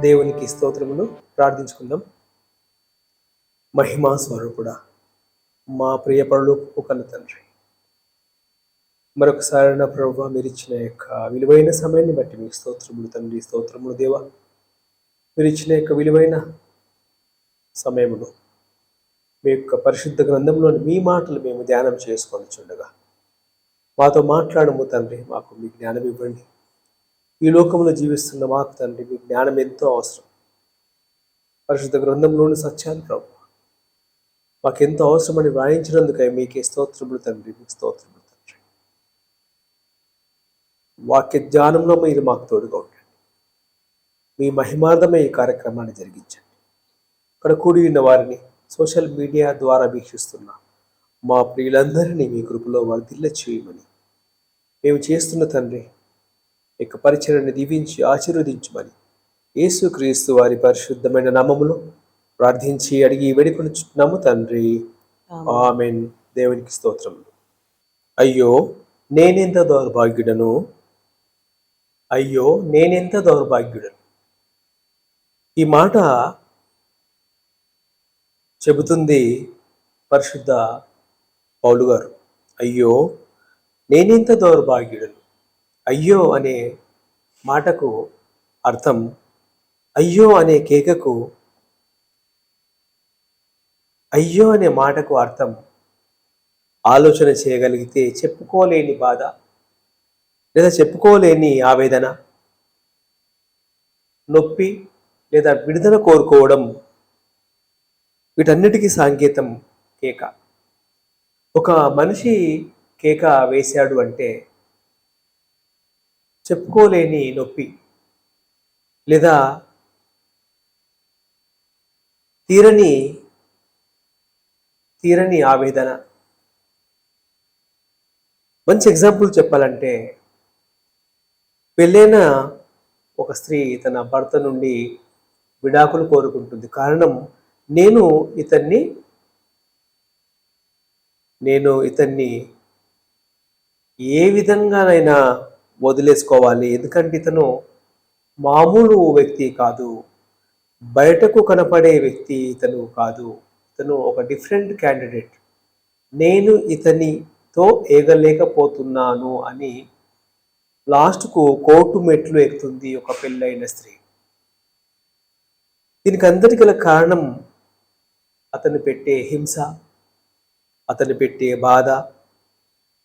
దేవునికి స్తోత్రములు. ప్రార్థించుకుందాం. మహిమా స్వరూపుడా, మా ప్రియ పరలోకపు కన్న తండ్రి, మరొకసారి నా ప్రభువా, మీరు ఇచ్చిన యొక్క విలువైన సమయాన్ని బట్టి మీకు స్తోత్రములు తండ్రి. స్తోత్రములు దేవా, మీరు ఇచ్చిన యొక్క విలువైన సమయమును మీ యొక్క పరిశుద్ధ గ్రంథంలోని మీ మాటలు మేము ధ్యానం చేసుకొని చుండగా మాతో మాట్లాడము తండ్రి. మాకు మీ జ్ఞానం ఇవ్వండి. ఈ లోకంలో జీవిస్తున్న మాకు తండ్రి మీ జ్ఞానం ఎంతో అవసరం. పరిశుద్ధ గ్రంథంలోని సత్యాలు ప్రభు మాకెంతో అవసరమని వ్రాయించినందుకై మీకే స్తోత్రములు తండ్రి. మీకు స్తోత్రములు తండ్రి. వాక్య జ్ఞానంలో మీరు మాకు తోడుగా ఉండండి. మీ మహిమార్థమే ఈ కార్యక్రమాన్ని జరిగించండి. ఇక్కడ కూడి ఉన్న వారిని సోషల్ మీడియా ద్వారా వీక్షిస్తున్న మా ప్రియులందరినీ మీ కృపలో వర్ధిల్ల చేయమని మేము చేస్తున్న తండ్రి యొక్క పరిచయాన్ని దీవించి ఆశీర్వదించమని యేసుక్రీస్తు వారి పరిశుద్ధమైన నామములో ప్రార్థించి అడిగి వేడుకొనుచున్నాము తండ్రి. ఆమేన్. దేవునికి స్తోత్రములు. అయ్యో నేనెంత దౌర్భాగ్యుడను, అయ్యో నేనెంత దౌర్భాగ్యుడను. ఈ మాట చెబుతుంది పరిశుద్ధ పౌలు గారు. అయ్యో నేనెంత దౌర్భాగ్యుడను. అయ్యో అనే మాటకు అర్థం, అయ్యో అనే కేకకు, అయ్యో అనే మాటకు అర్థం ఆలోచన చేయగలిగితే చెప్పుకోలేని బాధ లేదా చెప్పుకోలేని ఆవేదన, నొప్పి లేదా విడుదల కోరుకోవడం, వీటన్నిటికీ సంకేతం కేక. ఒక మనిషి కేక వేశాడు అంటే చెప్పుకోలేని నొప్పి లేదా తీరని ఆవేదన. మంచి ఎగ్జాంపుల్ చెప్పాలంటే, పెళ్ళైన ఒక స్త్రీ తన భర్త నుండి విడాకులు కోరుకుంటుంది. కారణం, నేను ఇతన్ని ఏ విధంగానైనా వదిలేసుకోవాలి. ఎందుకంటే ఇతను మామూలు వ్యక్తి కాదు, బయటకు కనపడే వ్యక్తి ఇతను కాదు, ఇతను ఒక డిఫరెంట్ క్యాండిడేట్. నేను ఇతనితో ఏగలేకపోతున్నాను అని లాస్ట్కు కోర్టు మెట్లు ఎక్కుతుంది ఒక పెళ్ళైన స్త్రీ. దీనికి అందరికీ గల కారణం అతను పెట్టే హింస, అతను పెట్టే బాధ.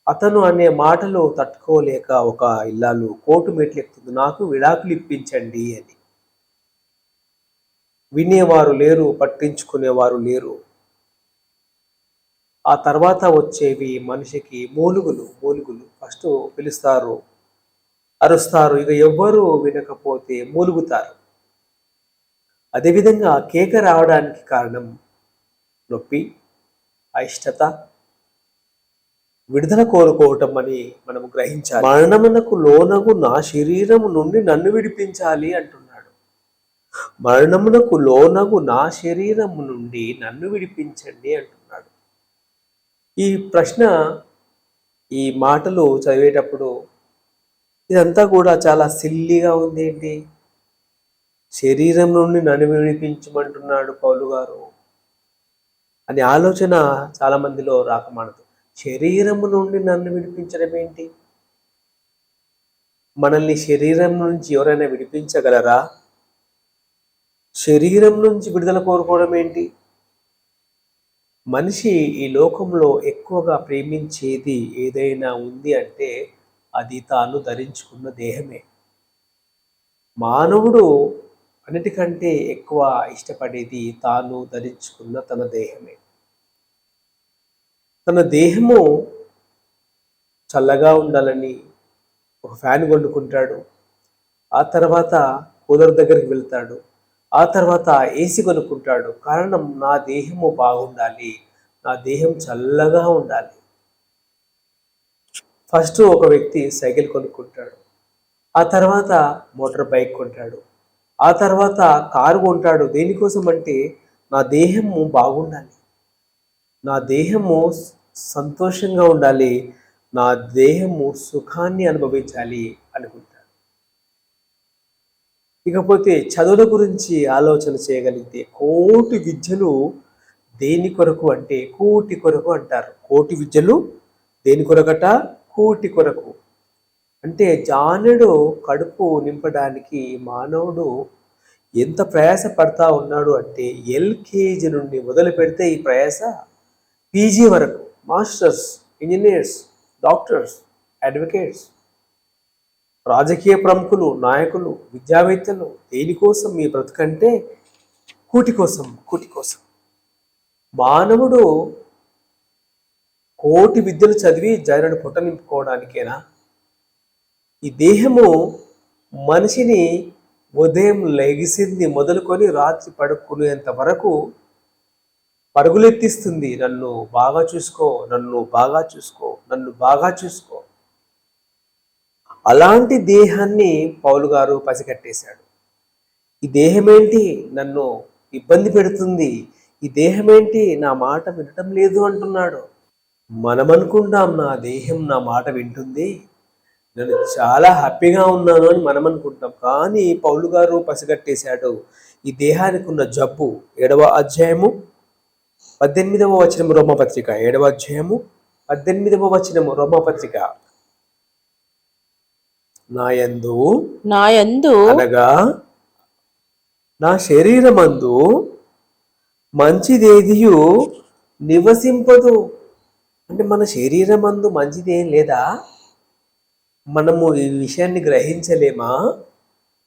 అతను అనే మాటలు తట్టుకోలేక ఒక ఇల్లాలు కోర్టు మెట్లు ఎక్కుతుంది, నాకు విడాకులు ఇప్పించండి అని. వినేవారు లేరు, పట్టించుకునేవారు లేరు. ఆ తర్వాత వచ్చేవి మనిషికి మూలుగులు. ఫస్ట్ పిలుస్తారు, అరుస్తారు, ఇక ఎవ్వరూ వినకపోతే మూలుగుతారు. అదేవిధంగా కేక రావడానికి కారణం నొప్పి, అయిష్టత, విడుదల కోరుకోవటం అని మనం గ్రహించాలి. మరణమునకు లోనగు నా శరీరము నుండి నన్ను విడిపించాలి అంటున్నాడు. మరణమునకు లోనగు నా శరీరము నుండి నన్ను విడిపించండి అంటున్నాడు. ఈ ప్రశ్న, ఈ మాటలు చదివేటప్పుడు ఇదంతా కూడా చాలా సిల్లీగా ఉంది. ఏంటి, శరీరం నుండి నన్ను విడిపించమంటున్నాడు పౌలు గారు అనే ఆలోచన చాలా మందిలో రాకమానదు. శరీరము నుండి నన్ను విడిపించడం ఏంటి? మనల్ని శరీరం నుంచి ఎవరైనా విడిపించగలరా? శరీరం నుంచి విడుదల కోరుకోవడం ఏంటి? మనిషి ఈ లోకంలో ఎక్కువగా ప్రేమించేది ఏదైనా ఉంది అంటే అది తాను ధరించుకున్న దేహమే. మానవుడు అన్నిటికంటే ఎక్కువ ఇష్టపడేది తాను ధరించుకున్న తన దేహమే. తన దేహము చల్లగా ఉండాలని ఒక ఫ్యాన్ కొనుక్కుంటాడు, ఆ తర్వాత కూలర్ దగ్గరికి వెళ్తాడు, ఆ తర్వాత ఏసీ కొనుక్కుంటాడు. కారణం, నా దేహము బాగుండాలి, నా దేహం చల్లగా ఉండాలి. ఫస్ట్ ఒక వ్యక్తి సైకిల్ కొనుక్కుంటాడు, ఆ తర్వాత మోటార్ బైక్ కొంటాడు, ఆ తర్వాత కారు కొంటాడు. దేనికోసం అంటే నా దేహము బాగుండాలి, నా దేహము సంతోషంగా ఉండాలి, నా దేహము సుఖాన్ని అనుభవించాలి అనుకుంటాడు. ఇకపోతే చదువుల గురించి ఆలోచన చేయగలిగితే కోటి విద్యలు దేని కొరకు అంటే కూటి కొరకు అంటారు. కోటి విద్యలు దేని కొరకట? కూటి కొరకు. అంటే జానుడు కడుపు నింపడానికి మానవుడు ఎంత ప్రయాస పడతా ఉన్నాడు అంటే ఎల్కేజీ నుండి మొదలు పెడితే ఈ ప్రయాస పీజీ వరకు, మాస్టర్స్, ఇంజనీర్స్, డాక్టర్స్, అడ్వకేట్స్, రాజకీయ ప్రముఖులు, నాయకులు, విద్యావేత్తలు దేనికోసం మీ బ్రతుకంటే కూటి కోసం, కూటి కోసం. మానవుడు కోటి విద్యలు చదివి జానుడు పొట్ట నింపుకోవడానికేనా? ఈ దేహము మనిషిని ఉదయం లెగిసింది మొదలుకొని రాత్రి పడుకునేంత వరకు పరుగులెత్తిస్తుంది. నన్ను బాగా చూసుకో, నన్ను బాగా చూసుకో, నన్ను బాగా చూసుకో. అలాంటి దేహాన్ని పౌలు గారు పసిగట్టేశాడు. ఈ దేహమేంటి నన్ను ఇబ్బంది పెడుతుంది, ఈ దేహమేంటి నా మాట వినటం లేదు అంటున్నాడు. మనం అనుకుంటాం నా దేహం నా మాట వింటుంది, నేను చాలా హ్యాపీగా ఉన్నాను అని మనం అనుకుంటాం. కానీ పౌలు గారు పసిగట్టేశాడు ఈ దేహానికి ఉన్న జబ్బు. 7వ అధ్యాయము 18వ వచనము రోమపత్రిక, 7వ అధ్యాయము 18వ వచనము రోమపత్రిక. నాయందు అనగా నా శరీరమందు మంచిదేదియు నివసింపదు. అంటే మన శరీరమందు మంచిదేం లేదా? మనము ఈ విషయాన్ని గ్రహించలేమా?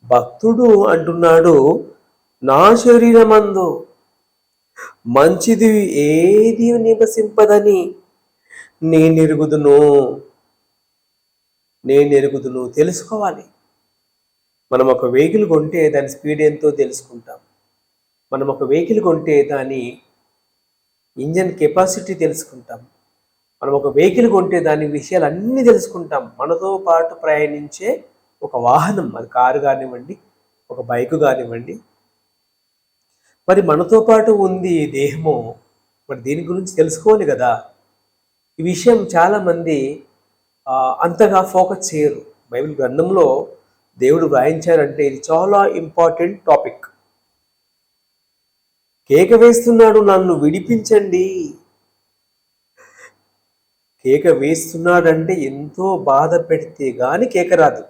భక్తుడు అంటున్నాడు, నా శరీరమందు మంచిది ఏది నివసింపదని నేనెరుగుదును. తెలుసుకోవాలి. మనం ఒక వెహికల్ కొంటే దాని స్పీడ్ ఎంతో తెలుసుకుంటాం. మనం ఒక వెహికల్ కొంటే దాని ఇంజన్ కెపాసిటీ తెలుసుకుంటాం. మనం ఒక వెహికల్ కొంటే దాని విషయాలు అన్నీ తెలుసుకుంటాం. మనతో పాటు ప్రయాణించే ఒక వాహనం, అది కారు కానివ్వండి, ఒక బైకు కానివ్వండి, మరి మనతో పాటు ఉంది దేహము, మరి దీని గురించి తెలుసుకోవాలి కదా. ఈ విషయం చాలామంది అంతగా ఫోకస్ చేయరు. బైబిల్ గ్రంథంలో దేవుడు వ్రాయించారంటే ఇది చాలా ఇంపార్టెంట్ టాపిక్. కేక వేస్తున్నాడు, నన్ను విడిపించండి. కేక వేస్తున్నాడంటే ఎంతో బాధ పెడితే గాని కేక రాదు.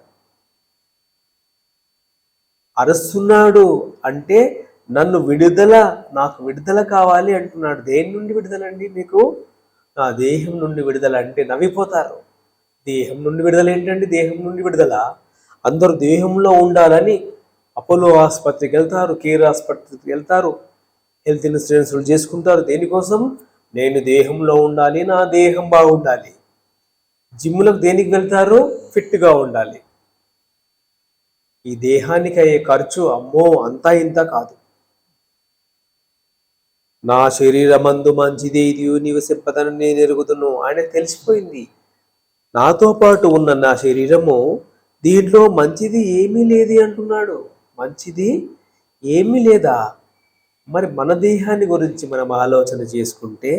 అరుస్తున్నాడు అంటే నన్ను నాకు విడుదల కావాలి అంటున్నాడు. దేని నుండి విడుదల అండి మీకు? నా దేహం నుండి విడుదల అంటే నవ్విపోతారు. దేహం నుండి విడుదల ఏంటండి? దేహం నుండి విడుదల అందరూ దేహంలో ఉండాలని అపోలో ఆసుపత్రికి వెళ్తారు, కేర్ ఆసుపత్రికి వెళ్తారు, హెల్త్ ఇన్సూరెన్స్లు చేసుకుంటారు. దేనికోసం? నేను దేహంలో ఉండాలి, నా దేహం బాగుండాలి. జిమ్లకు దేనికి వెళ్తారు? ఫిట్గా ఉండాలి. ఈ దేహానికి అయ్యే ఖర్చు అమ్మో అంతా ఇంత కాదు. నా శరీరమందు మంచిదేది నివసింపదని నేను ఎరుగుదును. ఆయనకు తెలిసిపోయింది, నాతో పాటు ఉన్న నా శరీరము దీంట్లో మంచిది ఏమీ లేదు అంటున్నాడు. మంచిది ఏమీ లేదా? మరి మన దేహాన్ని గురించి మనం ఆలోచన చేసుకుంటే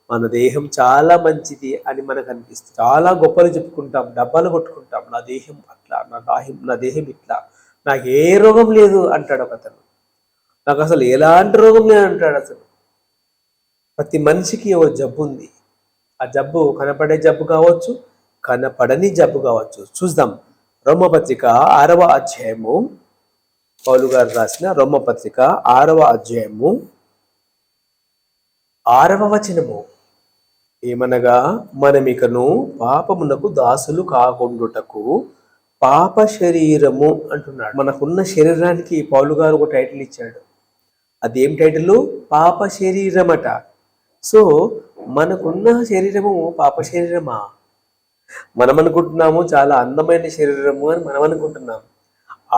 మన దేహం చాలా మంచిది అని మనకు అనిపిస్తుంది. చాలా గొప్పలు చెప్పుకుంటాం, డబ్బాలు కొట్టుకుంటాం, నా దేహం అట్లా, నా దేహం ఇట్లా, నాకు ఏ రోగం లేదు అంటాడు ఒకతను. నాకు అసలు ఎలాంటి రోగం లేదు అంటాడు. అసలు ప్రతి మనిషికి ఓ జబ్బు ఉంది. ఆ జబ్బు కనపడే జబ్బు కావచ్చు, కనపడని జబ్బు కావచ్చు. చూద్దాం. రోమపత్రిక 6వ అధ్యాయము, పౌలు గారు రాసిన రోమపత్రిక 6వ అధ్యాయము 6వ వచనము. ఏమనగా మనమికను పాపమునకు దాసులు కాకుండుటకు పాప శరీరము అంటున్నాడు. మనకున్న శరీరానికి పౌలు గారు ఒక టైటిల్ ఇచ్చాడు. అదేం టైటిల్? పాప శరీరమట. సో మనకున్న శరీరము పాప శరీరమా? మనం అనుకుంటున్నాము చాలా అందమైన శరీరము అని మనం అనుకుంటున్నాం.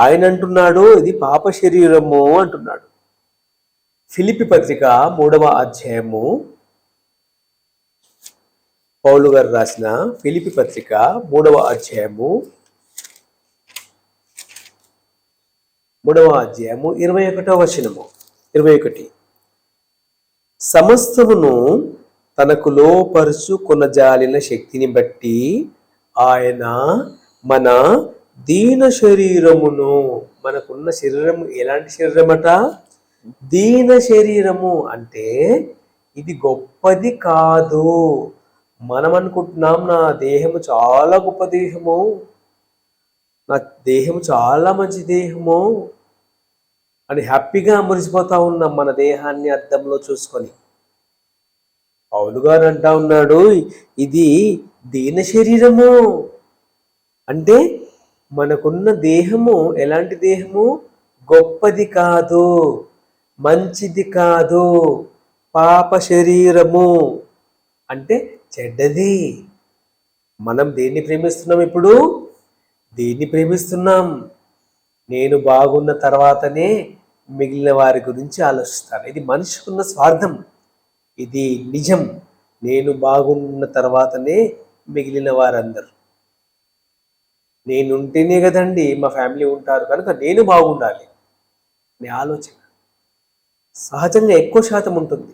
ఆయన అంటున్నాడు ఇది పాప శరీరము అంటున్నాడు. ఫిలిప్పీ పత్రిక 3వ అధ్యాయము, పౌలు గారు రాసిన ఫిలిప్పీ పత్రిక 3వ అధ్యాయము 21వ వచనము. 21 సమస్తమును తనకు లోపరుచు కొనజాలిన శక్తిని బట్టి ఆయన మన దీన శరీరమును. మనకున్న శరీరం ఎలాంటి శరీరమట? దీన శరీరము అంటే ఇది గొప్పది కాదు. మనం అనుకుంటున్నాం నా దేహము చాలా గొప్ప దేహము, నా దేహము చాలా మంచి దేహము అని హ్యాపీగా మురిసిపోతా ఉన్నాం మన దేహాన్ని అద్దంలో చూసుకొని. పౌలు గారు అంటా ఉన్నాడు, ఇది దీన శరీరము అంటే మనకున్న దేహము ఎలాంటి దేహము? గొప్పది కాదు, మంచిది కాదు, పాప శరీరము అంటే చెడ్డది. మనం దేన్ని ప్రేమిస్తున్నాం ఇప్పుడు? దేన్ని ప్రేమిస్తున్నాం? నేను బాగున్న తర్వాతనే మిగిలిన వారి గురించి ఆలోచిస్తాను. ఇది మనిషికున్న స్వార్థం, ఇది నిజం. నేను బాగున్న తర్వాతనే మిగిలిన వారందరూ. నేనుంటేనే కదండి మా ఫ్యామిలీ ఉంటారు, కనుక నేను బాగుండాలి అనే ఆలోచన సహజంగా ఎక్కువ శాతం ఉంటుంది.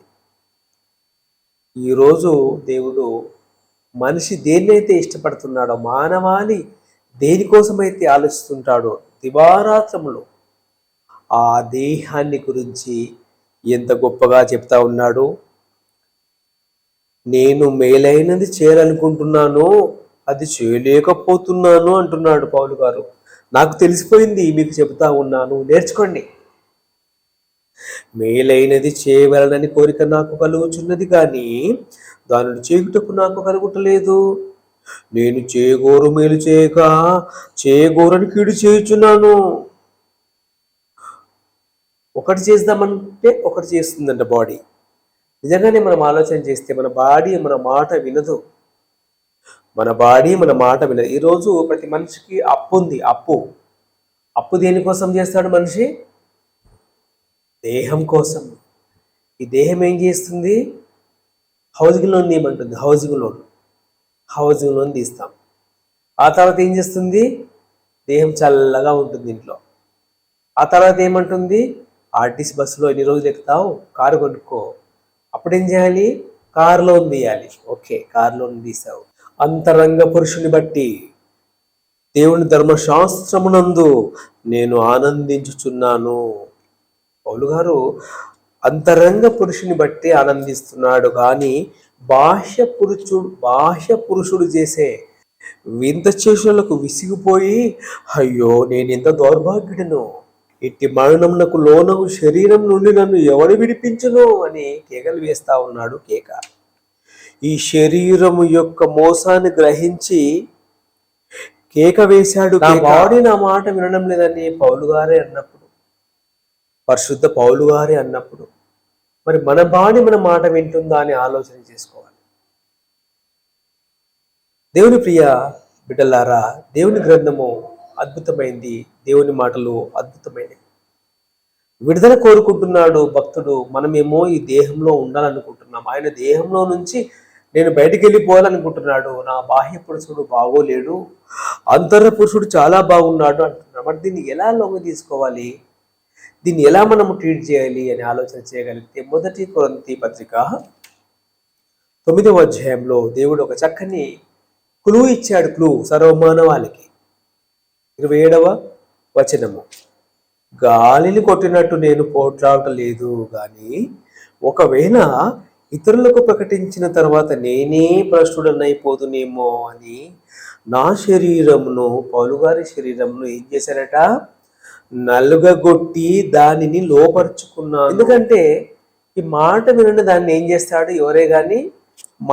ఈరోజు దేవుడు మనిషి దేన్నైతే ఇష్టపడుతున్నాడో, మానవాళి దేనికోసమైతే ఆలోచిస్తుంటాడో దివారాత్రములు ఆ దేహాన్ని గురించి ఎంత గొప్పగా చెప్తా ఉన్నాడు. నేను మేలైనది చేయాలనుకుంటున్నాను, అది చేయలేకపోతున్నాను అంటున్నాడు పౌలు గారు. నాకు తెలిసిపోయింది, మీకు చెబుతా ఉన్నాను, నేర్చుకోండి. మేలైనది చేయవలనని కోరిక నాకు కలుగుచున్నది, కానీ దానిని చేయుటకు నాకు కలుగుటలేదు. నేను చేయగోరు మేలు చేయక చేయగోరని కీడు చేయుచున్నాను. ఒకటి చేద్దామంటే ఒకటి చేస్తుందంట బాడీ. నిజంగానే మనం ఆలోచన చేస్తే మన బాడీ మన మాట వినదు. మన బాడీ మన మాట వినదు. ఈరోజు ప్రతి మనిషికి అప్పు ఉంది. అప్పు దేనికోసం చేస్తాడు మనిషి? దేహం కోసం. ఈ దేహం ఏం చేస్తుంది? హౌసింగ్ లోన్ తీయమంటుంది. హౌసింగ్ లోన్ తీస్తాం. ఆ తర్వాత ఏం చేస్తుంది? దేహం చల్లగా ఉంటుంది ఇంట్లో. ఆ తర్వాత ఏమంటుంది? ఆర్టీసీ బస్సులో ఎన్ని రోజులు ఎక్కుతావు, కారు కొనుక్కో. అప్పుడేం చేయాలి? కారు లోన్ తీయాలి. ఓకే, కారు లోన్ తీసావు. అంతరంగ పురుషుని బట్టి దేవుని ధర్మశాస్త్రమునందు నేను ఆనందించుచున్నాను. పౌలు గారు అంతరంగ పురుషుని బట్టి ఆనందిస్తున్నాడు, కానీ బాహ్య పురుషుడు చేసే వింత చేష్టలకు విసిగిపోయి, అయ్యో నేను ఎంత దౌర్భాగ్యుడను, ఇట్టి మరణమునకు లోనగు శరీరం నుండి నన్ను ఎవడు విడిపించును అని కేకలు వేస్తా ఉన్నాడు. ఈ శరీరము యొక్క మోసాన్ని గ్రహించి కేక వేశాడు. నా బాడీ నా మాట వినడం లేదని పౌలు గారే అన్నప్పుడు, పరిశుద్ధ పౌలు గారే అన్నప్పుడు, మరి మన బాడీ మన మాట వింటుందా అని ఆలోచన చేసుకోవాలి. దేవుని ప్రియ బిడ్డలారా, దేవుని గ్రంథము అద్భుతమైంది, దేవుని మాటలు అద్భుతమైనవి. విడుదల కోరుకుంటున్నాడు భక్తుడు. మనమేమో ఈ దేహంలో ఉండాలనుకుంటున్నాం. ఆయన దేహంలో నుంచి నేను బయటికి వెళ్ళిపోవాలనుకుంటున్నాడు. నా బాహ్య పురుషుడు బాగోలేడు, అంతర పురుషుడు చాలా బాగున్నాడు అంటున్నాడు. మరి దీన్ని ఎలా లొంగ తీసుకోవాలి, దీన్ని ఎలా మనము ట్రీట్ చేయాలి అని ఆలోచన చేయగలిగితే, 1 కొరింథీ పత్రిక 9వ అధ్యాయంలో దేవుడు ఒక చక్కని క్లూ ఇచ్చాడు. సర్వమానవాళికి 27వ వచనము, గాలిని కొట్టినట్టు నేను పోట్లాడలేదు, కానీ ఒకవేళ ఇతరులకు ప్రకటించిన తర్వాత నేనే భ్రష్టుడనైపోదునేమో అని నా శరీరమును, పౌలుగారి శరీరమును ఏం చేశారట? నలుగగొట్టి దానిని లోపరుచుకున్నాను. ఎందుకంటే ఈ మాట వినని దాన్ని ఏం చేస్తాడు? ఎవరే కానీ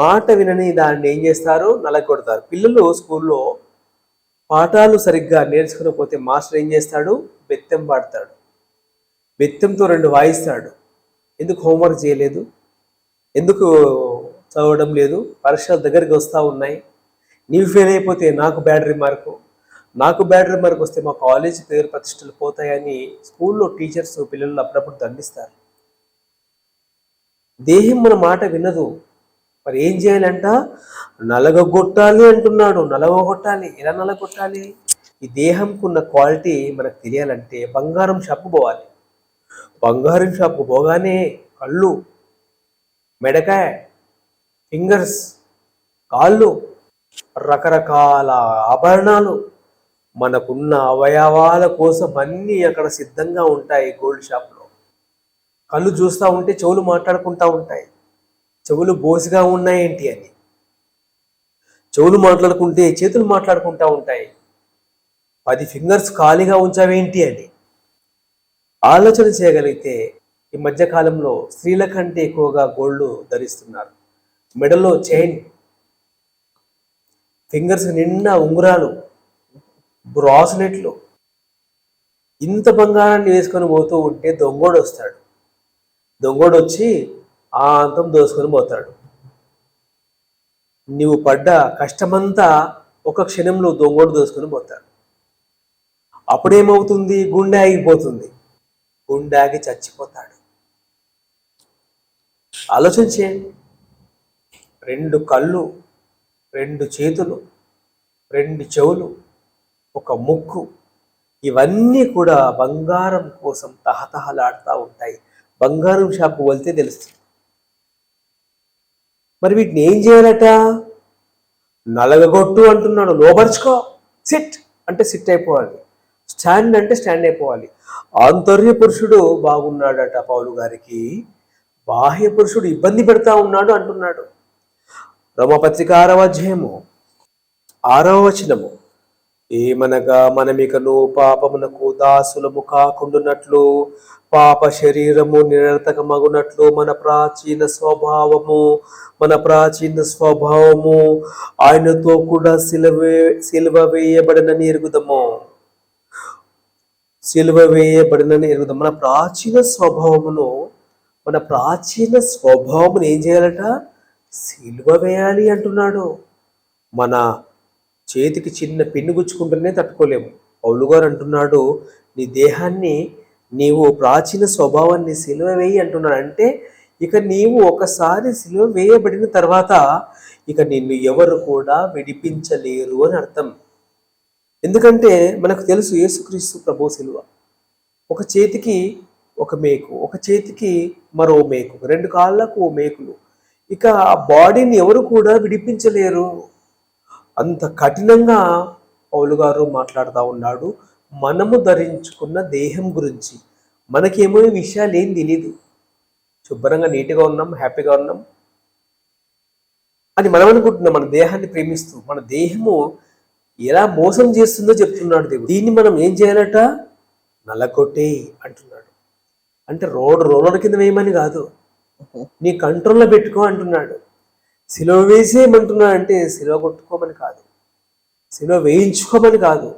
మాట వినని దాన్ని ఏం చేస్తారు? నలగొడతారు. పిల్లలు స్కూల్లో పాఠాలు సరిగ్గా నేర్చుకునకపోతే మాస్టర్ ఏం చేస్తాడు? బెత్తం పాడతాడు. బెత్తంతో 2 వాయిస్తాడు. ఎందుకు హోంవర్క్ చేయలేదు, ఎందుకు చదవడం లేదు, పరీక్షలు దగ్గరికి వస్తూ ఉన్నాయి, నీవు ఫెయిల్ అయిపోతే నాకు బ్యాడ్ రిమార్క్ వస్తే మా కాలేజ్ పేరు ప్రతిష్టలు పోతాయని స్కూల్లో టీచర్స్ పిల్లలు అప్పుడప్పుడు దండిస్తారు. దేహం మన మాట వినదు. మరి ఏం చేయాలంట? నలగొట్టాలి అంటున్నాడు. నలగొట్టాలి. ఎలా నలగొట్టాలి? ఈ దేహంకు ఉన్న క్వాలిటీ మనకు తెలియాలంటే బంగారం షాపు పోవాలి. బంగారం షాపు పోగానే కళ్ళు, మెడకాయ, ఫింగర్స్, కాళ్ళు, రకరకాల ఆభరణాలు, మనకున్న అవయవాల కోసం అన్నీ అక్కడ సిద్ధంగా ఉంటాయి గోల్డ్ షాప్లో. కళ్ళు చూస్తూ ఉంటే చెవులు మాట్లాడుకుంటూ ఉంటాయి, చెవులు బోసిగా ఉన్నాయేంటి అని. చెవులు మాట్లాడుకుంటే చేతులు మాట్లాడుకుంటూ ఉంటాయి, 10 ఫింగర్స్ ఖాళీగా ఉంచావేంటి అని. ఆలోచన చేయగలిగితే ఈ మధ్యకాలంలో స్త్రీల కంటే ఎక్కువగా గోల్డ్ ధరిస్తున్నారు. మెడలో చైన్, ఫింగర్స్ నిండా ఉంగరాలు, బ్రాస్లెట్లు. ఇంత బంగారాన్ని వేసుకొని పోతూ ఉంటే దొంగోడు వస్తాడు. దొంగోడు వచ్చి ఆ అంతం దోసుకొని పోతాడు. నీవు పడ్డ కష్టమంతా ఒక క్షణంలో దొంగోడు దోసుకొని పోతాడు. అప్పుడేమవుతుంది? గుండె ఆగిపోతుంది, గుండె ఆగి చచ్చిపోతాడు. ఆలోచన చేయండి. 2 కళ్ళు, 2 చేతులు, 2 చెవులు, ఒక ముక్కు, ఇవన్నీ కూడా బంగారం కోసం తహతహలాడుతూ ఉంటాయి. బంగారం షాపు వెళ్తే తెలుస్తుంది. మరి వీటిని ఏం చేయాలట? నలగగొట్టు అంటున్నాడు. లోబర్చుకో. సిట్ అంటే సిట్ అయిపోవాలి, స్టాండ్ అంటే స్టాండ్ అయిపోవాలి. ఆంతర్య పురుషుడు బాగున్నాడట పౌలు గారికి, బాహ్య పురుషుడు ఇబ్బంది పెడతా ఉన్నాడు అంటున్నాడు. రోమపత్రిక 6వ అధ్యాయము 6వ వచనము, ఏమనగా మనమికను పాపమునకు దాసులము కాకుండానట్లు, పాప శరీరము నిరర్థకమగునట్లు మన ప్రాచీన స్వభావము ఆయనతో కూడా సిలువ వేయబడినని ఎరుగుదము. మన ప్రాచీన స్వభావమును ఏం చేయాలట? సిలువ వేయాలి అంటున్నాడు. మన చేతికి చిన్న పిన్ను గుచ్చుకుంటేనే తట్టుకోలేము. పౌలు గారు అంటున్నాడు, నీ దేహాన్ని, నీవు ప్రాచీన స్వభావాన్ని సిలువ వేయి అంటున్నాడు. అంటే ఇక నీవు ఒకసారి సిలువ వేయబడిన తర్వాత ఇక నిన్ను ఎవరు కూడా విడిపించలేరు అని అర్థం. ఎందుకంటే మనకు తెలుసు యేసుక్రీస్తు ప్రభు సిలువ. ఒక చేతికి ఒక మేకు, ఒక చేతికి మరో మేకు, 2 కాళ్ళకు మేకులు. ఇక ఆ బాడీని ఎవరు కూడా విడిపించలేరు. అంత కఠినంగా పౌలు గారు మాట్లాడుతూ ఉన్నాడు మనము ధరించుకున్న దేహం గురించి. మనకేమో ఈ విషయాలు ఏం తెలియదు, శుభ్రంగా నీట్గా ఉన్నాం, హ్యాపీగా ఉన్నాం అని మనం అనుకుంటున్నాం. మన దేహాన్ని ప్రేమిస్తూ మన దేహము ఎలా మోసం చేస్తుందో చెప్తున్నాడు దేవుడు. దీన్ని మనం ఏం చేయాలట? నలగొట్టే అంటున్నాడు. అంటే రోలర్ కింద వేయమని కాదు, నీ కంట్రోల్లో పెట్టుకో అంటున్నాడు. సిలువ వేసేయమంటున్నాడు అంటే సిలువ కొట్టుకోమని కాదు, సిలువ వేయించుకోమని కాదు,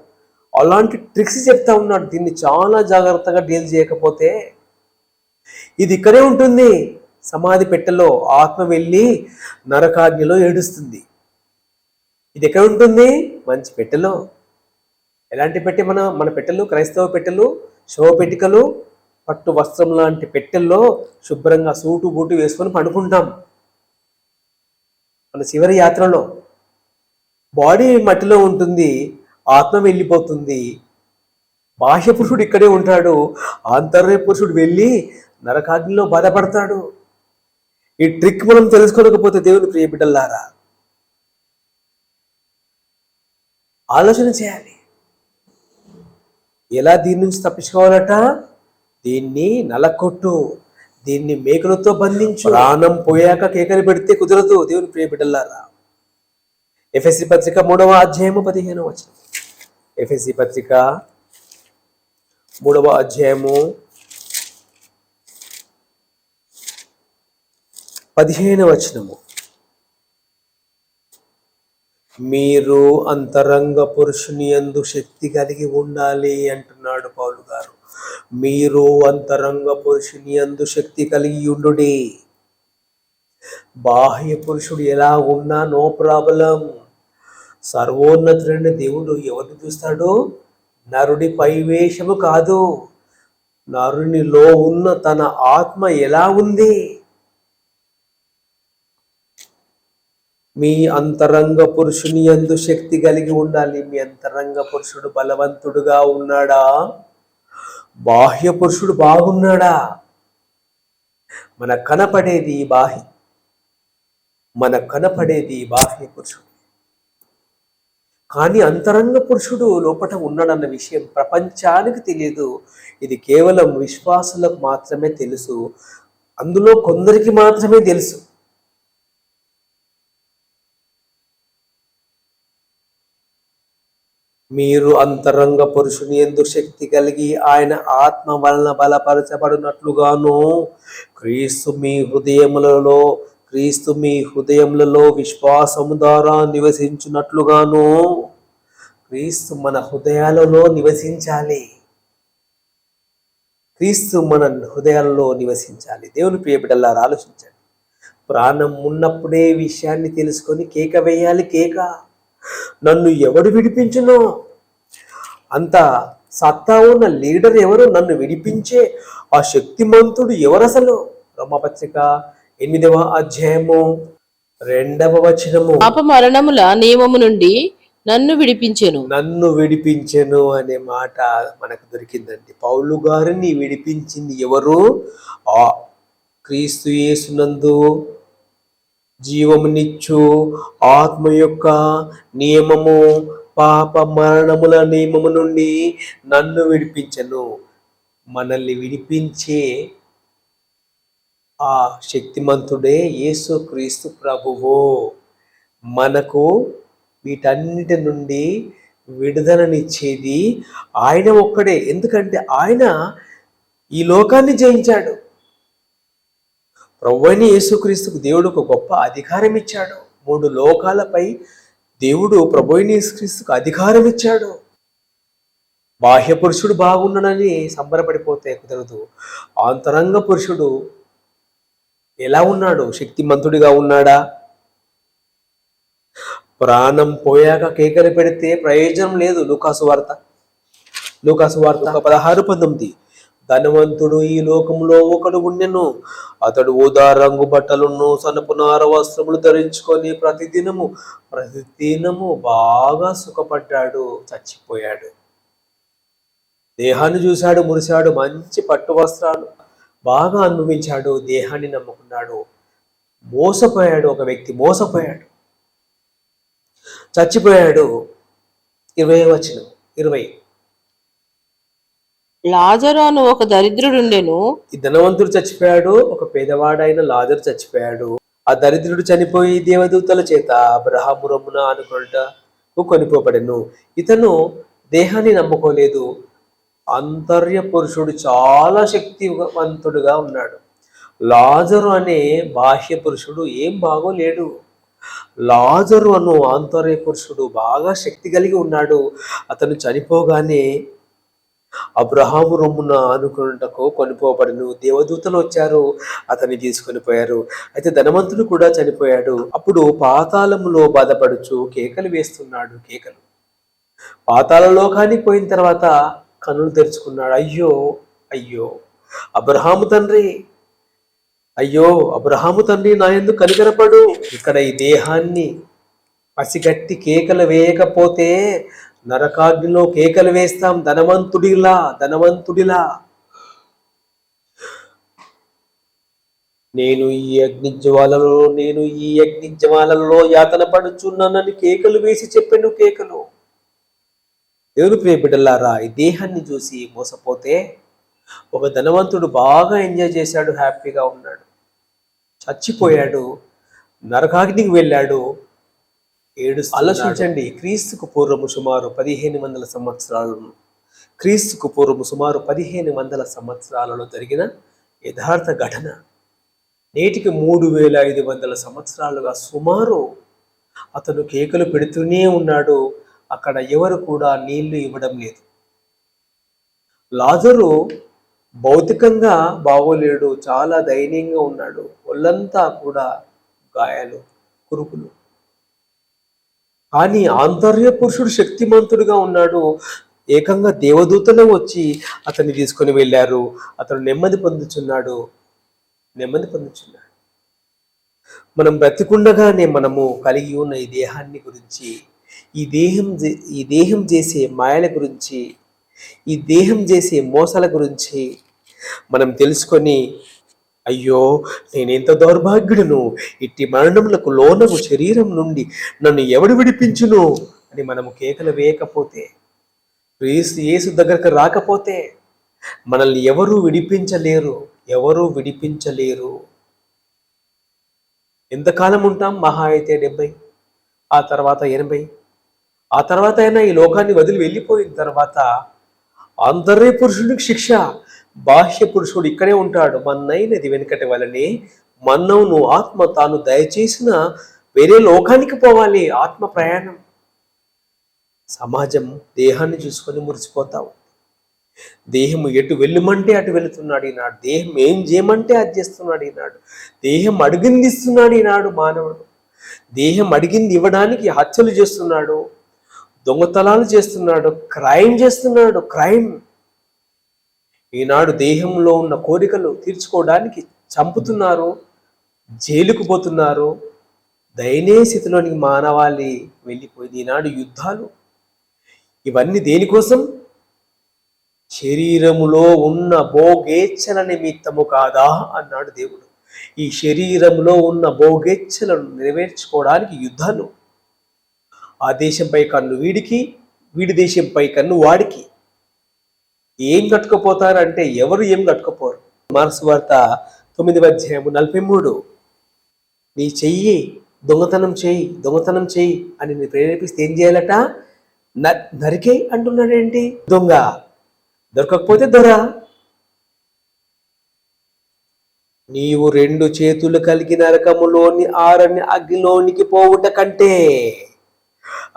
అలాంటి ట్రిక్స్ చెప్తా ఉన్నాడు. దీన్ని చాలా జాగ్రత్తగా డీల్ చేయకపోతే ఇది ఇక్కడే ఉంటుంది, సమాధి పెట్టెలో ఆత్మ వెళ్ళి నరకాగ్నిలో ఏడుస్తుంది. ఇది ఎక్కడ ఉంటుంది? మంచి పెట్టెలో. ఎలాంటి పెట్టె? మన పెట్టెలు, క్రైస్తవ పెట్టెలు, శవ పెట్టికలు, పట్టు వస్త్రం లాంటి పెట్టెల్లో శుభ్రంగా సూటు బూటు వేసుకొని పండుకుంటాం. మన చివరి యాత్రలో బాడీ మట్టిలో ఉంటుంది, ఆత్మ వెళ్ళిపోతుంది. బాహ్య పురుషుడు ఇక్కడే ఉంటాడు, ఆంతర్య పురుషుడు వెళ్ళి నరకాగ్నిలో బాధపడతాడు. ఈ ట్రిక్ మనం తెలుసుకోలేకపోతే దేవుని ప్రియ బిడ్డలారా ఆలోచన చేయాలి. ఎలా దీని నుంచి తప్పించుకోవాలట? దీన్ని నలకొట్టు, దీన్ని మేకులతో బంధించు. ప్రాణం పోయాక కేకలు పెడితే కుదరదు దేవుని ప్రియ బిడ్డలారా. ఎఫెసీ పత్రిక 3వ అధ్యాయము 15వ వచనం. ఎఫెసీ పత్రిక 3వ అధ్యాయము 15వ వచనము. మీరు అంతరంగ పురుషుని యందు శక్తి కలిగి ఉండాలి అంటున్నాడు పౌలు గారు. మీరు అంతరంగ పురుషుని యందు శక్తి కలిగి ఉండుడి. బాహ్య పురుషుడు ఎలా ఉన్నా నో ప్రాబ్లం. సర్వోన్నతుడైన దేవుడు ఎవరిని చూస్తాడు? నరుడి పైవేషము కాదు, నరునిలో ఉన్న తన ఆత్మ ఎలా ఉంది. మీ అంతరంగ పురుషుని యందు శక్తి కలిగి ఉండాలి. మీ అంతరంగ పురుషుడు బలవంతుడుగా ఉన్నాడా? బాహ్య పురుషుడు బాగున్నాడా? మనకు కనపడేది బాహ్య పురుషుడు. కానీ అంతరంగ పురుషుడు లోపట ఉన్నాడన్న విషయం ప్రపంచానికి తెలియదు. ఇది కేవలం విశ్వాసులకు మాత్రమే తెలుసు. అందులో కొందరికి మాత్రమే తెలుసు. మీరు అంతరంగ పురుషుని యందు శక్తి కలిగి ఆయన ఆత్మ వలన బలపరచబడినట్లుగాను క్రీస్తు మీ హృదయములలో విశ్వాసము ద్వారా నివసించున్నట్లుగాను. క్రీస్తు మన హృదయాలలో నివసించాలి. క్రీస్తు మన హృదయాలలో నివసించాలి. దేవుని ప్రియ బిడ్డలారా, ఆలోచించండి. ప్రాణం ఉన్నప్పుడే విషయాన్ని తెలుసుకొని కేక వేయాలి. కేక, నన్ను ఎవడు విడిపించునో? అంత సత్తా ఉన్న లీడర్ ఎవరు? నన్ను విడిపించే ఆ శక్తిమంతుడు ఎవరు అసలు? రోమపత్రిక 8వ అధ్యాయము 2వ వచనము. పాపమరణముల నియమము నుండి నన్ను విడిపించెను అనే మాట మనకు దొరికిందండి. పౌలు గారిని విడిపించింది ఎవరు? ఆ క్రీస్తు యేసునందు జీవమునిచ్చు ఆత్మ యొక్క నియమము, పాప మరణముల నియమము నుండి నన్ను విడిపించెను. మనల్ని విడిపించే ఆ శక్తిమంతుడే యేసు క్రీస్తు ప్రభువు. మనకు వీటన్నిటి నుండి విడుదలనిచ్చేది ఆయన ఒక్కడే. ఎందుకంటే ఆయన ఈ లోకాన్ని జయించాడు. ప్రభువైన యేసుక్రీస్తుకు దేవుడు ఒక గొప్ప అధికారం ఇచ్చాడు. 3 లోకాలపై దేవుడు ప్రభువైన యేసుక్రీస్తుకు అధికారం ఇచ్చాడు. బాహ్య పురుషుడు బాగున్నాడని సంబరపడిపోతే కుదరదు. అంతరంగ పురుషుడు ఎలా ఉన్నాడు? శక్తిమంతుడిగా ఉన్నాడా? ప్రాణం పోయాక కేకలు పెడితే ప్రయోజనం లేదు. లూకాసు వార్త 16:19. ధనవంతుడు ఈ లోకంలో ఒకడు ఉండెను. అతడు ఊదా రంగు బట్టలను సనపు నార వస్త్రములు ధరించుకొని ప్రతిదినము బాగా సుఖపడ్డాడు. చచ్చిపోయాడు. దేహాన్ని చూశాడు, మురిశాడు, మంచి పట్టు వస్త్రాలు బాగా అనుభవించాడు. దేహాన్ని నమ్ముకున్నాడు. మోసపోయాడు. ఒక వ్యక్తి మోసపోయాడు, చచ్చిపోయాడు. 20వ వచనం 20. లాజరు అను ఒక దరిద్రుడుండెను. ఈ ధనవంతుడు చచ్చిపోయాడు. ఒక పేదవాడైన లాజరు చచ్చిపోయాడు. ఆ దరిద్రుడు చనిపోయి దేవదూతల చేత అబ్రహాము రొమ్మున ఆనుకొనుటకు కొనిపోబడెను. ఇతను దేహాన్ని నమ్ముకోలేదు. అంతర్య పురుషుడు చాలా శక్తివంతుడుగా ఉన్నాడు. లాజరు అనే బాహ్య పురుషుడు ఏం బాగోలేడు. లాజరు అను ఆంతర్య పురుషుడు బాగా శక్తి కలిగి ఉన్నాడు. అతను చనిపోగానే అబ్రహాము రొమ్మున ఆనుకొనుటకు కొనిపోబడను. దేవదూతలు వచ్చారు, అతన్ని తీసుకొని పోయారు. అయితే ధనవంతుడు కూడా చనిపోయాడు. అప్పుడు పాతాళములో బాధపడుచు కేకలు వేస్తున్నాడు. పాతాళ లోకానికి పోయిన తర్వాత కన్నులు తెరుచుకున్నాడు. అయ్యో అయ్యో అబ్రహాము తండ్రి, నా యందు కనికరపడు. ఇక్కడ ఈ దేహాన్ని పసిగట్టి కేకలు వేయకపోతే నరకాగ్నిలో కేకలు వేస్తాం. ధనవంతుడిలా నేను ఈ అగ్ని జ్వాలలో యాతన పడుచున్నానని కేకలు వేసి చెప్పాను. దేవుని ప్రియ బిడ్డలారా, ఈ దేహాన్ని చూసి మోసపోతే ఒక ధనవంతుడు బాగా ఎంజాయ్ చేశాడు, హ్యాపీగా ఉన్నాడు. చచ్చిపోయాడు, నరకాగ్నికి వెళ్ళాడు, ఆలోచించండి. క్రీస్తుకు పూర్వము సుమారు 1500 సంవత్సరాలలో జరిగిన యథార్థ ఘటన. నేటికి 3500 సంవత్సరాలుగా సుమారు అతను కేకలు పెడుతూనే ఉన్నాడు. అక్కడ ఎవరు కూడా నీళ్లు ఇవ్వడం లేదు. లాజరు భౌతికంగా బాగోలేడు, చాలా దయనీయంగా ఉన్నాడు. ఒళ్ళంతా కూడా గాయాలు, కురుపులు. కానీ ఆంతర్య పురుషుడు శక్తిమంతుడుగా ఉన్నాడు. ఏకంగా దేవదూతలు వచ్చి అతన్ని తీసుకొని వెళ్ళారు. అతను నెమ్మది పొందుచున్నాడు. మనం బ్రతికుండగానే మనము కలిగి ఉన్న ఈ దేహాన్ని గురించి, ఈ దేహం చేసే మాయల గురించి, ఈ దేహం చేసే మోసాల గురించి మనం తెలుసుకొని, అయ్యో నేనెంత దౌర్భాగ్యుడును, ఇట్టి మరణములకు లోనగు శరీరం నుండి నన్ను ఎవడు విడిపించును అని మనము కేకలు వేయకపోతే, యేసు దగ్గరకు రాకపోతే మనల్ని ఎవరూ విడిపించలేరు, ఎవరూ విడిపించలేరు. ఎంతకాలం ఉంటాం? మహా అయితే 70, ఆ తర్వాత 80, ఆ తర్వాత అయినా ఈ లోకాన్ని వదిలి వెళ్ళిపోయిన తర్వాత ఆంతర్య పురుషుడికి శిక్ష, బాహ్య పురుషుడు ఇక్కడే ఉంటాడు. మన్నైనది వెనుకటి వలనే మన్నవును ఆత్మ తాను దయచేసిన వేరే లోకానికి పోవాలి. ఆత్మ ప్రయాణం. సమాజం దేహాన్ని చూసుకొని మురిసిపోతావు. దేహం ఎటు వెళ్ళమంటే అటు వెళుతున్నాడు ఈనాడు. దేహం ఏం చేయమంటే అది చేస్తున్నాడు ఈనాడు. దేహం అడిగింది ఇస్తున్నాడు ఈనాడు మానవుడు. దేహం అడిగింది ఇవ్వడానికి హత్యలు చేస్తున్నాడు, దొంగతనాలు చేస్తున్నాడు, క్రైమ్ చేస్తున్నాడు. క్రైమ్. ఈనాడు దేహంలో ఉన్న కోరికలు తీర్చుకోవడానికి చంపుతున్నారు, జైలుకు పోతున్నారు. దయనీయ స్థితిలోనికి మానవాళి వెళ్ళిపోయింది. ఈనాడు యుద్ధాలు. ఇవన్నీ దేనికోసం? శరీరములో ఉన్న భోగేచ్ఛల నిమిత్తము కాదా అన్నాడు దేవుడు. ఈ శరీరంలో ఉన్న భోగేచ్ఛలను నెరవేర్చుకోవడానికి యుద్ధాలు. ఆ దేశంపై కన్ను వీడికి, వీడి దేశంపై కన్ను వాడికి. ఏం కట్టుకుపోతారంటే ఎవరు ఏం కట్టుకుపోరు. మార్క్స్ వార్త 9:43, నీ చెయ్యి దొంగతనం చేయి అని నేను ప్రేరేపిస్తే ఏం చేయాలట? నరికే అంటున్నాడేంటి? దొంగ దొరకకపోతే దొర. నీవు 2 చేతులు కలిగి నరకములోని ఆరని అగ్నిలోనికి పోవుట కంటే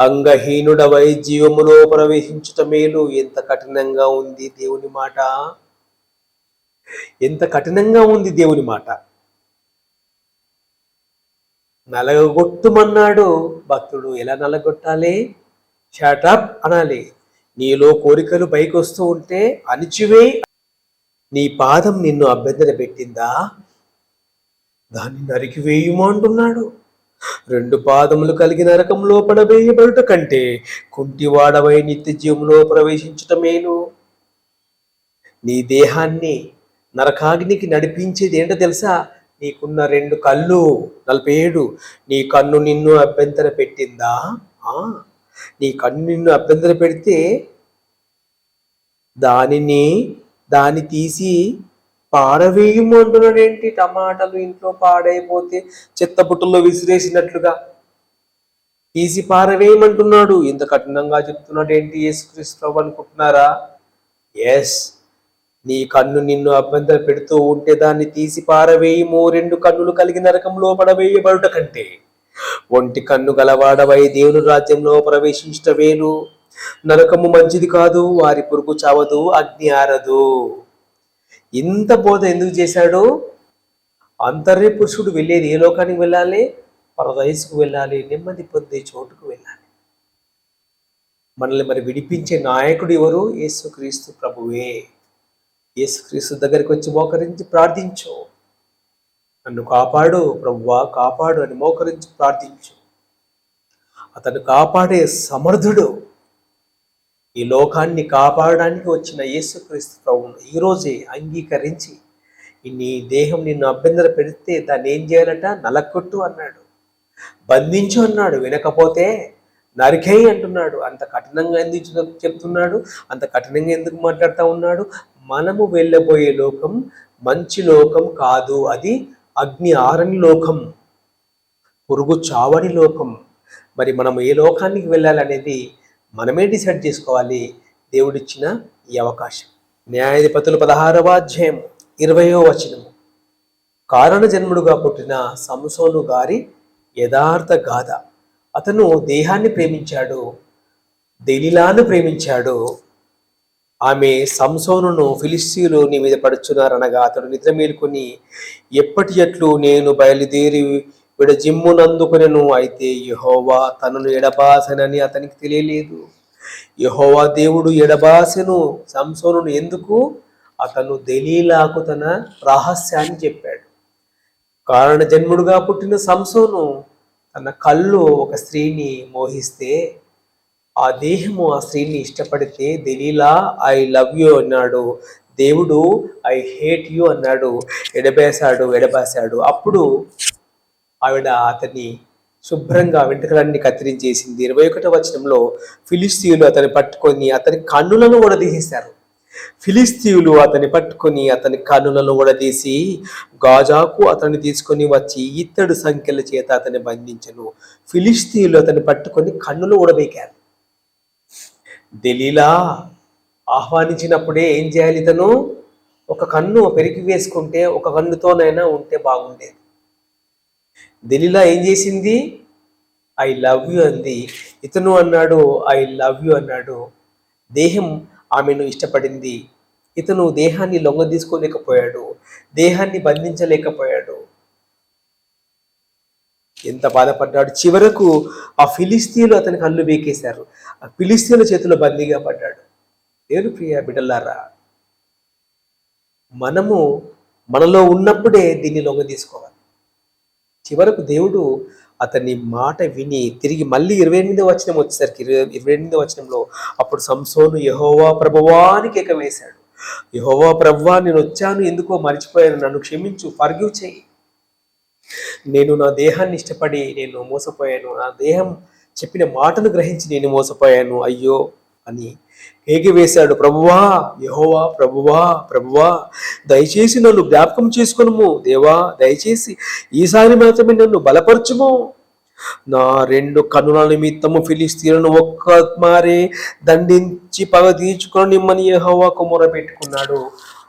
అంగహీనుడవై జీవములో ప్రవేశించుట మేలు. ఎంత కఠినంగా ఉంది దేవుని మాట! ఎంత కఠినంగా ఉంది దేవుని మాట! నలగొట్టుమన్నాడు భక్తుడు. ఎలా నలగొట్టాలి? షటప్ అనాలి. నీలో కోరికలు పైకి వస్తూ ఉంటే అణిచివేయి. నీ పాదం నిన్ను అభ్యంతర పెట్టిందా? దాన్ని నరికివేయుము అంటున్నాడు. 2 పాదములు కలిగి నరకంలో పడవేయబడుట కంటే కుంటివాడవై నిత్య జీవంలో ప్రవేశించుట మేలు. నీ దేహాన్ని నరకాగ్నికి నడిపించేది ఏంటో తెలుసా? నీకున్న 2 కళ్ళు. 47, నీ కన్ను నిన్ను అభ్యంతర పెట్టిందా? నీ కన్ను నిన్ను అభ్యంతర పెడితే దాన్ని తీసి పారవేయము అంటున్నాడేంటి? టమాటాలు ఇంట్లో పాడైపోతే చెత్తబుట్టలో విసిరేసినట్లుగా తీసి పారవేయమంటున్నాడు. ఇంత కఠినంగా చెప్తున్నాడు ఏంటి యేసుక్రీస్తు అనుకుంటున్నారా? ఎస్, నీ కన్ను నిన్ను అభ్యంతర పెడుతూ ఉంటే దాన్ని తీసి పారవేయము. 2 కన్నులు కలిగి నరకంలో పడవేయబడుట కంటే ఒంటి కన్ను గలవాడవై దేవుని రాజ్యంలో ప్రవేశించుట వేలు. నరకము మంచిది కాదు, వారి పురుగు చావదు, అగ్ని ఆరదు. ఇంత బోధ ఎందుకు చేశాడు? అంతర్య పురుషుడు వెళ్ళేది ఏ లోకానికి వెళ్ళాలి? పరదైసుకు వెళ్ళాలి, నెమ్మది పొందే చోటుకు వెళ్ళాలి. మనల్ని మరి విడిపించే నాయకుడు ఎవరు? యేసుక్రీస్తు ప్రభువే. యేసుక్రీస్తు దగ్గరికి వచ్చి మోకరించి ప్రార్థించు. నన్ను కాపాడు ప్రభువా, కాపాడు అని మోకరించి ప్రార్థించు. అతను కాపాడే సమర్థుడు. ఈ లోకాన్ని కాపాడడానికి వచ్చిన యేసుక్రీస్తు ప్రభువును ఈరోజే అంగీకరించి, నీ దేహం నిన్ను అభ్యంతర పెడితే దాన్ని ఏం చేయాలట? నలకొట్టు అన్నాడు, బంధించు అన్నాడు. వినకపోతే నరికేయి అంటున్నాడు. అంత కఠినంగా ఎందుకు చెప్తున్నాడు? అంత కఠినంగా ఎందుకు మాట్లాడుతూ ఉన్నాడు? మనము వెళ్ళబోయే లోకం మంచి లోకం కాదు. అది అగ్ని ఆరని లోకం, పురుగు చావని లోకం. మరి మనం ఏ లోకానికి వెళ్ళాలనేది మనమే డిసైడ్ చేసుకోవాలి. దేవుడిచ్చిన ఈ అవకాశం. న్యాయాధిపతులు 16వ అధ్యాయం 20వ వచనము. కారణ జన్ముడుగా పుట్టిన సంసోను గారి యథార్థ గాథ. అతను దేహాన్ని ప్రేమించాడు, దెలీలాను ప్రేమించాడు. ఆమె సంసోనును ఫిలిష్తీయులు నీ మీద పడుచున్నారనగా అతడు నిద్ర మేలుకొని ఎప్పటి ఎట్లు నేను బయలుదేరి విడజిమ్మునందుకొనెను. అయితే యెహోవా తనను ఎడబాసెనని అతనికి తెలియలేదు. యెహోవా దేవుడు ఎడబాసెను సంసోనును. ఎందుకు? అతను దెలీలాకు తన రహస్యాన్ని చెప్పాడు. కారణ జన్ముడుగా పుట్టిన సంసోను తన కళ్ళు ఒక స్త్రీని మోహిస్తే, ఆ దేహము ఆ స్త్రీని ఇష్టపడితే దెలీలా ఐ లవ్ యూ అన్నాడు. దేవుడు ఐ హేట్ యూ అన్నాడు. ఎడబాసాడు. అప్పుడు ఆవిడ అతన్ని శుభ్రంగా వెంట్రుకలన్నీ కత్తిరించేసింది. 21వ వచనంలో ఫిలిస్తీయులు అతన్ని పట్టుకొని అతని కన్నులను ఊడదీసేశారు. ఫిలిస్తీయులు అతన్ని పట్టుకొని అతని కన్నులను ఊడదీసి గాజాకు అతన్ని తీసుకొని వచ్చి ఇత్తడి సంఖ్యల చేత అతన్ని బంధించను. ఫిలిస్తీయులు అతన్ని పట్టుకొని కన్నులు ఊడబీకారు. దెలీలా ఆహ్వానించినప్పుడే ఏం చేయాలి? ఇతను ఒక కన్ను పెరికి వేసుకుంటే ఒక కన్నుతోనైనా ఉంటే బాగుండేది. దెలీలా ఏం చేసింది? ఐ లవ్ యు అంది. ఇతను అన్నాడు ఐ లవ్ యు అన్నాడు. దేహం ఆమెను ఇష్టపడింది. ఇతను దేహాన్ని లొంగ తీసుకోలేకపోయాడు, దేహాన్ని బంధించలేకపోయాడు. ఎంత బాధపడ్డాడు. చివరకు ఆ ఫిలిస్తీన్లు అతని కళ్ళు బీకేశారు. ఆ ఫిలిస్తీన్ల చేతిలో బందీగా పడ్డాడు. దేవుని ప్రియ బిడ్డలారా, మనము మనలో ఉన్నప్పుడే దీన్ని లొంగ తీసుకోవాలి. చివరకు దేవుడు అతని మాట విని తిరిగి మళ్ళీ 28వ వచనం వచ్చేసరికి 28వ వచనంలో అప్పుడు సంసోను యెహోవా ప్రభువా అని కేక వేశాడు. యెహోవా ప్రభువా, నేను వచ్చాను, ఎందుకో మర్చిపోయాను, నన్ను క్షమించు, ఫర్గివ్ చేయి. నేను నా దేహాన్ని ఇష్టపడి నేను మోసపోయాను, నా దేహం చెప్పిన మాటను గ్రహించి నేను మోసపోయాను, అయ్యో అని కేక వేశాడు. ప్రభువా, యెహోవా ప్రభువా ప్రభువా, దయచేసి నన్ను జ్ఞాపకం చేసుకొనుము. దేవా, దయచేసి ఈసారి మాత్రమే నన్ను బలపరచుము. నా 2 కన్నుల నిమిత్తము ఫిలిస్తీయులను ఒక్క మారే దండించి పగ తీర్చుకొని నిమ్మని యెహోవాకు మొరపెట్టుకున్నాడు.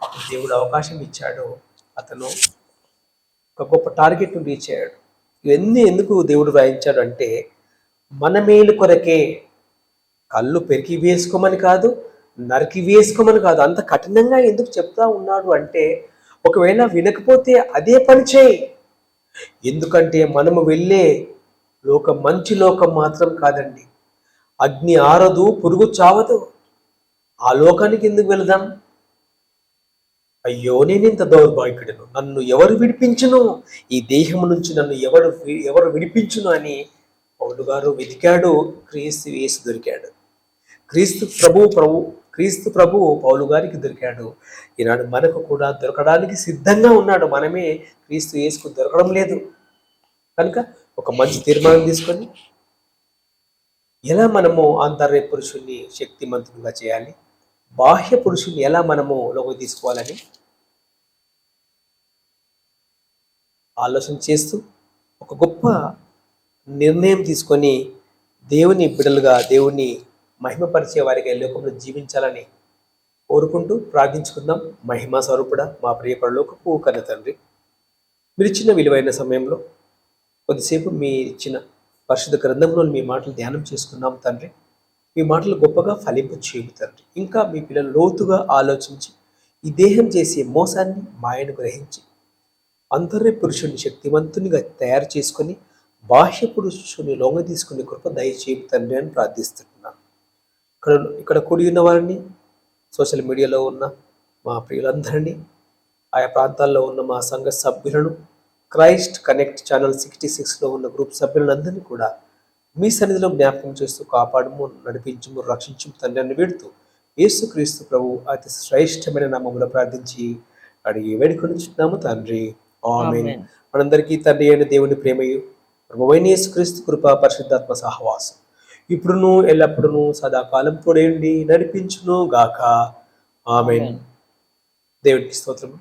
అప్పుడు దేవుడు అవకాశం ఇచ్చాడు. అతను ఒక గొప్ప టార్గెట్ను రీచ్ అయ్యాడు. ఇవన్నీ ఎందుకు దేవుడు రాయించాడు అంటే మన మేలు కొరకే. కళ్ళు పెరికి వేసుకోమని కాదు, నరికి వేసుకోమని కాదు. అంత కఠినంగా ఎందుకు చెప్తా ఉన్నాడు అంటే ఒకవేళ వినకపోతే అదే పని చేయి. ఎందుకంటే మనము వెళ్ళే లోకం మంచి లోకం మాత్రం కాదండి. అగ్ని ఆరదు, పురుగు చావదు. ఆ లోకానికి ఎందుకు వెళదాం? అయ్యో, నేను ఇంత దౌర్భాగ్యుడను, నన్ను ఎవరు విడిపించును, ఈ దేహం నుంచి నన్ను ఎవరు విడిపించును అని పౌలు గారు వెతికాడు. క్రీస్తు యేసు దొరికాడు. క్రీస్తు ప్రభు పౌలు గారికి దొరికాడు. ఈనాడు మనకు కూడా దొరకడానికి సిద్ధంగా ఉన్నాడు. మనమే క్రీస్తు యేసుకు దొరకడం లేదు. కనుక ఒక మంచి తీర్మానం తీసుకొని ఎలా మనము ఆంతర్య పురుషుణ్ణి శక్తిమంతునిగా చేయాలి, బాహ్య పురుషుణ్ణి ఎలా మనము లోకి తీసుకోవాలని ఆలోచన చేస్తూ ఒక గొప్ప నిర్ణయం తీసుకొని దేవుని బిడ్డలుగా, దేవుని మహిమపరిచే వారిగా ఈ లోకంలో జీవించాలని కోరుకుంటూ ప్రార్థించుకుందాం. మహిమా స్వరూపుడా, మా ప్రియ పరలోకపు కన్న తండ్రి, మీరు ఇచ్చిన విలువైన సమయంలో కొద్దిసేపు మీ ఇచ్చిన పరిశుద్ధ గ్రంథంలో మీ మాటలు ధ్యానం చేసుకున్నాం తండ్రి. మీ మాటలు గొప్పగా ఫలింపు చేయు తండ్రి. ఇంకా మీ పిల్లలు లోతుగా ఆలోచించి ఈ దేహం చేసే మోసాన్ని, మాయను గ్రహించి అంతర్య పురుషుని శక్తివంతునిగా తయారు చేసుకొని బాహ్య పురుషుని లొంగ తీసుకునే కృప దయచేయు తండ్రి అని ప్రార్థిస్తున్నాను. ఇక్కడ కూడి ఉన్న వారిని, సోషల్ మీడియాలో ఉన్న మా ప్రియులందరినీ, ఆయా ప్రాంతాల్లో ఉన్న మా సంఘ సభ్యులను, క్రైస్ట్ కనెక్ట్ ఛానల్ 66లో ఉన్న గ్రూప్ సభ్యులందరినీ కూడా మీ సన్నిధిలో జ్ఞాపకం చేస్తూ కాపాడము, నడిపించము, రక్షించము తండ్రి అని వేడుతూ యేసుక్రీస్తు ప్రభు అతి శ్రేష్టమైన నామములో ప్రార్థించి అడిగి వేడుకొనిచున్నాము తండ్రి. ఆమేన్. మనందరికీ తండ్రి అయిన దేవుని ప్రేమయు, ప్రభువైన యేసుక్రీస్తు కృప, పరిశుద్ధాత్మ సహవాసం ఇప్పుడును ఎల్లప్పుడూ సదాకాలం తోడేండి నడిపించును గాక. ఆమేన్. దేవుడికి స్తోత్రం.